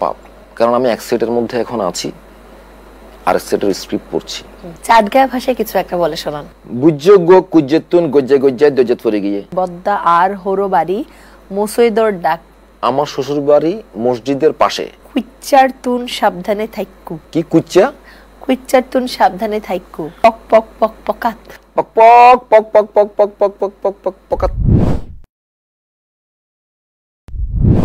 Up, কারণ আমি এক সেটের মধ্যে এখন আছি, আর এক সেটের স্ক্রিপ্ট পড়ছি। চাটগাঁয়া ভাষায় কিছু একটা বলে শোনান। বুজ্জগ কুজ্জেতুন গজ্জে গজ্জে দজ্জত পড়ে গিয়ে বদ্দা আর হরো বাড়ি মুসইদর ডাক। আমার শ্বশুর বাড়ি মসজিদের পাশে। কুচ্চার তুন সাবধানে থাইক্কু। কি কুচ্চা? কুচ্চার তুন সাবধানে থাইক্কু। পক পক পক পকাত। পক পক পক পক পক পক পক পক পক পক পকাত।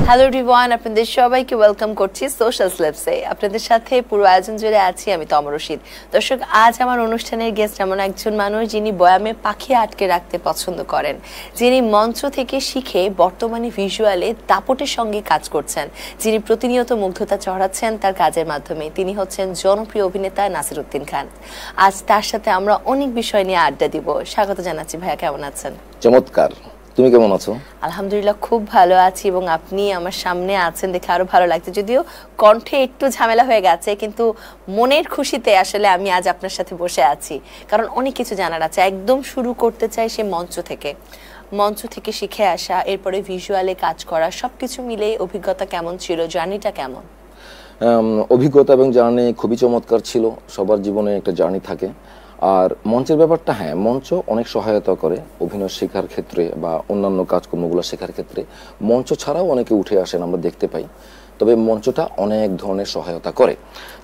হ্যালো এভরিওয়ান, আপনাদের সবাইকে ওয়েলকাম করছি সোশ্যাল স্ল্যাপসে। আপনাদের সাথে পুরো আয়োজন জুড়ে আছি আমি তমর রশিদ। দর্শক, আজ আমার অনুষ্ঠানের গেস্ট এমন একজন মানুষ যিনি বয়ামে পাখি আটকে রাখতে পছন্দ করেন, যিনি মঞ্চ থেকে শিখে বর্তমানে ভিজুয়ালে দাপটের সঙ্গে কাজ করছেন, যিনি প্রতিনিয়ত মুগ্ধতা চড়াচ্ছেন তার কাজের মাধ্যমে। তিনি হচ্ছেন জনপ্রিয় অভিনেতা নাসির উদ্দিন খান। আজ তার সাথে আমরা অনেক বিষয় নিয়ে আড্ডা দিব। স্বাগত জানাচ্ছি। ভাইয়া, কেমন আছেন? চমৎকার, তুমি কেমন আছো? আলহামদুলিল্লাহ, খুব ভালো আছি এবং আপনি আমার সামনে আছেন দেখে আরো ভালো লাগছে। যদিও কণ্ঠে একটু ঝামেলা হয়ে গেছে, কিন্তু মনের খুশিতে আসলে আমি আজ আপনার সাথে বসে আছি, কারণ অনেক কিছু জানার আছে। একদম শুরু করতে চাই সে মঞ্চ থেকে শিখে আসা, এরপরে ভিজুয়ালে কাজ করা, সবকিছু মিলে অভিজ্ঞতা কেমন ছিল, জার্নিটা কেমন? অভিজ্ঞতা এবং জার্নি খুবই চমৎকার ছিল। সবার জীবনে একটা জার্নি থাকে। আর মঞ্চের ব্যাপারটা, হ্যাঁ, মঞ্চ অনেক সহায়তা করে অভিনয় শেখার ক্ষেত্রে বা অন্যান্য কাজকর্মগুলো শেখার ক্ষেত্রে। মঞ্চ ছাড়াও অনেকে উঠে আসেন, আমরা দেখতে পাই। তবে মঞ্চটা অনেক ধরনের সহায়তা করে।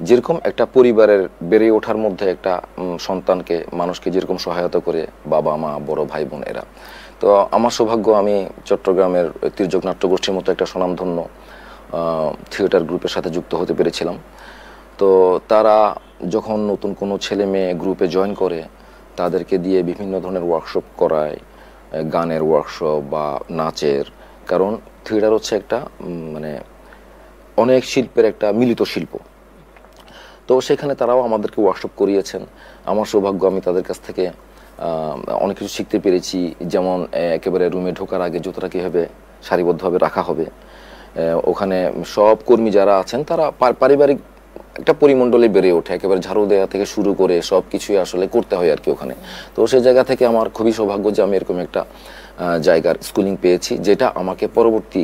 যেরকম একটা পরিবারের বেড়ে ওঠার মধ্যে একটা সন্তানকে, মানুষকে যেরকম সহায়তা করে বাবা মা, বড় ভাই বোন এরা, তো আমার সৌভাগ্য আমি চট্টগ্রামের তির্যক নাট্যগোষ্ঠীর মতো একটা স্বনামধন্য থিয়েটার গ্রুপের সাথে যুক্ত হতে পেরেছিলাম। তো তারা যখন নতুন কোনো ছেলে মেয়ে গ্রুপে জয়েন করে, তাদেরকে দিয়ে বিভিন্ন ধরনের ওয়ার্কশপ করায়, গানের ওয়ার্কশপ বা নাচের। কারণ থিয়েটার হচ্ছে একটা মানে অনেক শিল্পের একটা মিলিত শিল্প। তো সেখানে তারাও আমাদেরকে ওয়ার্কশপ করিয়েছেন। আমার সৌভাগ্য, আমি তাদের কাছ থেকে অনেক কিছু শিখতে পেরেছি। যেমন একেবারে রুমে ঢোকার আগে জুতোটা কীভাবে সারিবদ্ধভাবে রাখা হবে, ওখানে সব কর্মী যারা আছেন তারা পারিবারিক একটা পরিমণ্ডলে বেড়ে ওঠে, একেবারে ঝাড়ু দেওয়া থেকে শুরু করে সব কিছুই আসলে করতে হয় আর কি ওখানে। তো সেই জায়গা থেকে আমার খুবই সৌভাগ্য যে আমি এরকম একটা জায়গার স্কুলিং পেয়েছি, যেটা আমাকে পরবর্তী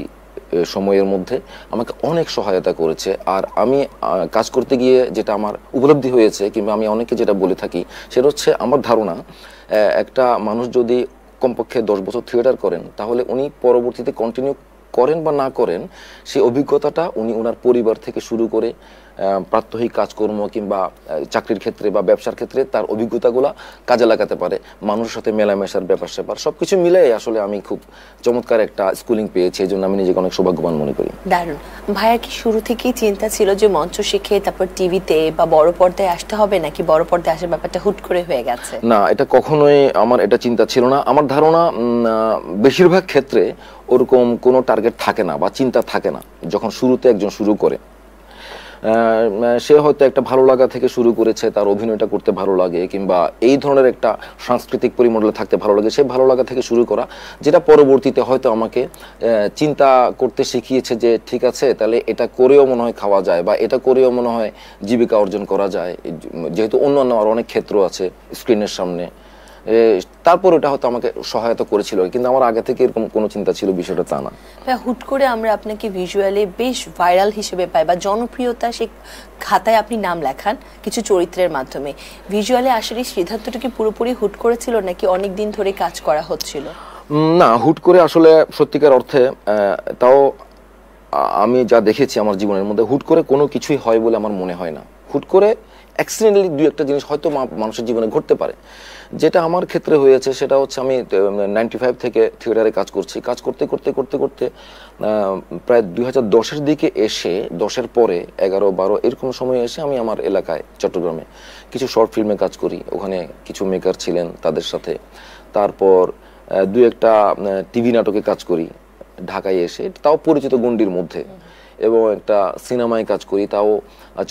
সময়ের মধ্যে আমাকে অনেক সহায়তা করেছে। আর আমি কাজ করতে গিয়ে যেটা আমার উপলব্ধি হয়েছে, কিংবা আমি অনেকে যেটা বলে থাকি, সেটা হচ্ছে আমার ধারণা, একটা মানুষ যদি কমপক্ষে 10 বছর থিয়েটার করেন, তাহলে উনি পরবর্তীতে কন্টিনিউ করেন বা না করেন, সেই অভিজ্ঞতাটা উনি ওনার পরিবার থেকে শুরু করে প্রাত্যহিক কাজকর্ম কিংবা চাকরির ক্ষেত্রে বা ব্যবসার ক্ষেত্রে তার অভিজ্ঞতাগুলো কাজে লাগাতে পারে। মানুষের সাথে মেলামেশার ব্যাপার স্যাপার সবকিছু মিলে আসলে আমি খুব চমৎকার একটা স্কুলিং পেয়েছি। এই জন্য আমি নিজেকে অনেক সৌভাগ্যবান মনে করি। দারুণ। ভাইয়া, কি শুরু থেকেই চিন্তা ছিল যে মঞ্চ শিখে তারপর টিভিতে বা বড় পর্দায় আসতে হবে, নাকি বড় পর্দায় আসার ব্যাপারটা হুট করে হয়ে গেছে? না, এটা কখনোই আমার এটা চিন্তা ছিল না। আমার ধারণা বেশিরভাগ ক্ষেত্রে ওরকম কোনো টার্গেট থাকে না বা চিন্তা থাকে না। যখন শুরুতে একজন শুরু করে, সে হয়তো একটা ভালো লাগা থেকে শুরু করেছে, তার অভিনয়টা করতে ভালো লাগে কিংবা এই ধরনের একটা সাংস্কৃতিক পরিমণ্ডলে থাকতে ভালো লাগে, সেই ভালো লাগা থেকে শুরু করা, যেটা পরবর্তীতে হয়তো আমাকে চিন্তা করতে শিখিয়েছে যে ঠিক আছে, তাহলে এটা করেও মনে হয় খাওয়া যায় বা এটা করেও মনে হয় জীবিকা অর্জন করা যায়, যেহেতু অন্যান্য আর অনেক ক্ষেত্র আছে স্ক্রিনের সামনে। তারপর এটা হয়তো আমাকে সহায়তা করেছিল, কিন্তু আমার আগে থেকে এরকম কোনো চিন্তা ছিল বিষয়টা তা না। হুট করে আমরা আপনাকে ভিজুয়ালে বেশ ভাইরাল হিসেবে পাই বা জনপ্রিয়তা সে খাতায় আপনি নাম লেখান কিছু চরিত্রের মাধ্যমে। ভিজুয়ালে আসার এই সিদ্ধান্তটা কি পুরোপুরি হুট করে ছিল, নাকি অনেক দিন ধরে কাজ করা হচ্ছিল? না, হুট করে আসলে সত্যিকার অর্থে তাও আমি যা দেখেছি আমার জীবনের মধ্যে, হুট করে কোনো কিছুই হয় বলে আমার মনে হয় না। হুট করে অ্যাক্সিডেন্টালি দুই একটা জিনিস হয়তো মানুষের জীবনে ঘটতে পারে। যেটা আমার ক্ষেত্রে হয়েছে সেটা হচ্ছে, আমি 95 থেকে থিয়েটারে কাজ করছি। কাজ করতে করতে করতে করতে প্রায় 2010-এর দিকে এসে, 10-এর পরে 11-12 এরকম সময় এসে আমি আমার এলাকায় চট্টগ্রামে কিছু শর্ট ফিল্মে কাজ করি। ওখানে কিছু মেকার ছিলেন, তাদের সাথে। তারপর দুই একটা টিভি নাটকে কাজ করি ঢাকায় এসে, তাও পরিচিত গণ্ডির মধ্যে। এবং একটা সিনেমায় কাজ করি, তাও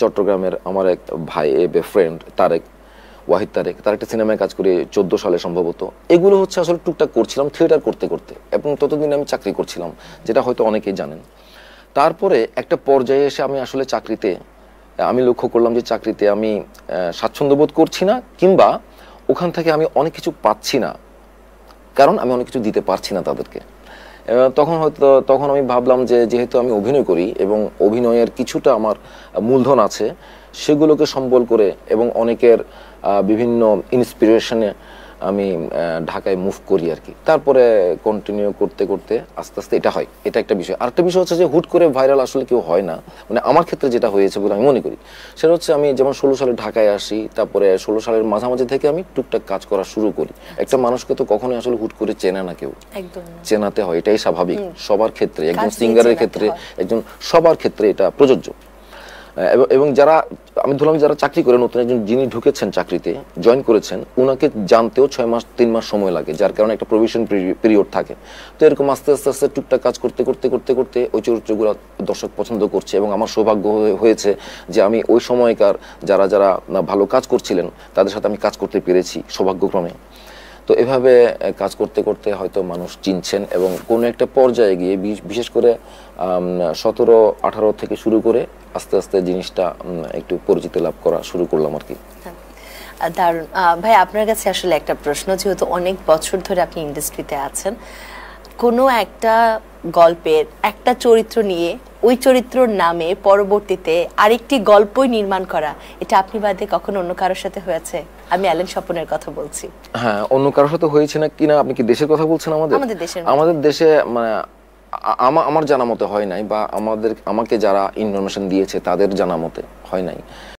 চট্টগ্রামের আমার এক ভাই, ফ্রেন্ড তারেক, ওয়াহিদ তারেক, তার একটা সিনেমায় কাজ করি 14 সালে সম্ভবত। এগুলো হচ্ছে আসলে টুকটাক করছিলাম থিয়েটার করতে করতে, এবং ততদিন আমি চাকরি করছিলাম, যেটা হয়তো অনেকেই জানেন। তারপরে একটা পর্যায়ে এসে আমি আসলে চাকরিতে আমি লক্ষ্য করলাম যে চাকরিতে আমি স্বাচ্ছন্দ্য বোধ করছি না, কিংবা ওখান থেকে আমি অনেক কিছু পাচ্ছি না, কারণ আমি অনেক কিছু দিতে পারছি না তাদেরকে। তখন আমি ভাবলাম যে যেহেতু আমি অভিনয় করি এবং অভিনয়ের কিছুটা আমার মূলধন আছে, সেগুলোকে সম্বল করে এবং অনেকের বিভিন্ন ইন্সপিরেশনে আমি ঢাকায় মুভ করি আর কি। তারপরে কন্টিনিউ করতে করতে আস্তে আস্তে এটা হয়, এটা একটা বিষয়। আরেকটা বিষয় হচ্ছে যে হুট করে ভাইরাল আসলে কেউ হয় না, মানে আমার ক্ষেত্রে যেটা হয়েছে বলে আমি মনে করি সেটা হচ্ছে আমি যেমন 16 সালে ঢাকায় আসি, তারপরে 16 সালের মাঝামাঝি থেকে আমি টুকটাক কাজ করা শুরু করি। একটা মানুষকে তো কখনোই আসলে হুট করে চেনে না কেউ, একদম চেনাতে হয়, এটাই স্বাভাবিক সবার ক্ষেত্রে, একজন সিঙ্গারের ক্ষেত্রে, একজন সবার ক্ষেত্রে এটা প্রযোজ্য। এবং যারা আমি ধরলাম যারা চাকরি করে, নতুন একজন যিনি ঢুকেছেন চাকরিতে জয়েন করেছেন, উনাকে জানতেও 6 মাস 3 মাস সময় লাগে, যার কারণে একটা প্রভিশন পিরিয়ড থাকে। তো এরকম আস্তে আস্তে আস্তে টুকটাক কাজ করতে করতে করতে করতে ওই চরিত্রগুলো দর্শক পছন্দ করছে এবং আমার সৌভাগ্য হয়েছে যে আমি ওই সময়কার যারা যারা ভালো কাজ করছিলেন তাদের সাথে আমি কাজ করতে পেরেছি সৌভাগ্যক্রমে। তো এভাবে কাজ করতে করতে হয়তো মানুষ চিনছেন এবং কোনো একটা পর্যায়ে গিয়ে বিশেষ করে 17-18 থেকে শুরু করে আস্তে আস্তে জিনিসটা একটু পরিচিতি লাভ করা শুরু করলাম আর কি। দারুণ। ভাই আপনার কাছে আসলে একটা প্রশ্ন, যেহেতু অনেক বছর ধরে আপনি ইন্ডাস্ট্রিতে আছেন, কোনো একটা গল্পের একটা চরিত্র নিয়ে ওই চরিত্রর নামে পরবর্তীতে আরেকটি গল্পই নির্মাণ করা, এটা আপনি বাদে কখনো অন্য কারোর সাথে হয়েছে? আমি অ্যালেন স্বপনের কথা বলছি। হ্যাঁ, অন্য কারোর সাথে হয়েছে না কিনা, আপনি কি দেশের কথা বলছেন? আমাদের দেশে মানে আমার জানা মতে হয় নাই, বা আমাকে যারা ইনফরমেশন দিয়েছে তাদের জানা মতে হয় নাই।